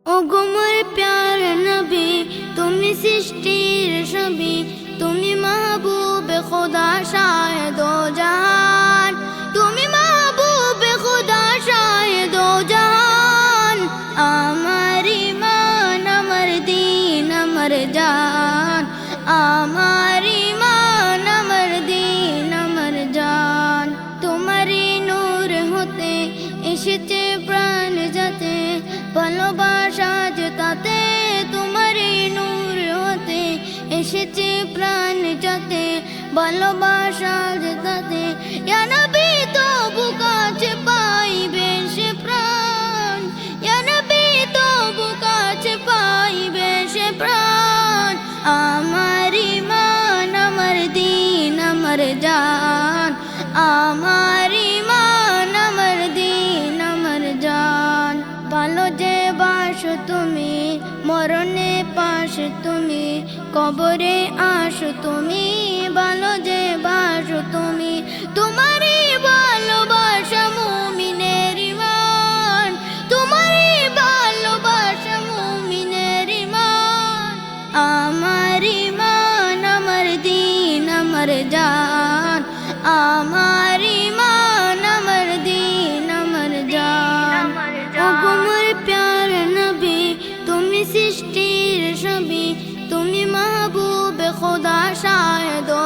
ओ गुमर प्यार नबी तुमी सृष्टिर छवि तुमी महबूब खुदा शायदो जहान तुमी महबूब खुदा शायदो जहान आमार ईमान आमार दीन आमार जान आमार ईमान आमार दीन आमार जान तुम्हारी नूर होते एसेছে প্রাণ যাতে ভালোবাসা জেতাতে তোমারই নূর হতে এসেছে প্রাণ যাতে ভালোবাসা জেতাতে ইয়া নবী তবু কাছে পাইবে সে প্রাণ ইয়া নবী তবু কাছে পাইবে সে প্রাণ আমার ঈমান আমার দ্বীন আমার জান আমার ঈমান আমার দ্বীন আমার জান ভালো যে বাসো তুমি মরণে পাশে তুমি কবরে আসো তুমি ভালো যে বাসো তুমি তোমারই ভালোবাসা মুমিনের ঈমান তোমারই ভালোবাসা মুমিনের ঈমান আমার ঈমান আমার দ্বীন আমার জান আমার ঈমান আমার দ্বীন আমার জান ও গুমর প্যার নবী তুমি সৃষ্টির ছবি তুমি মাহবুব খুদা শায়দো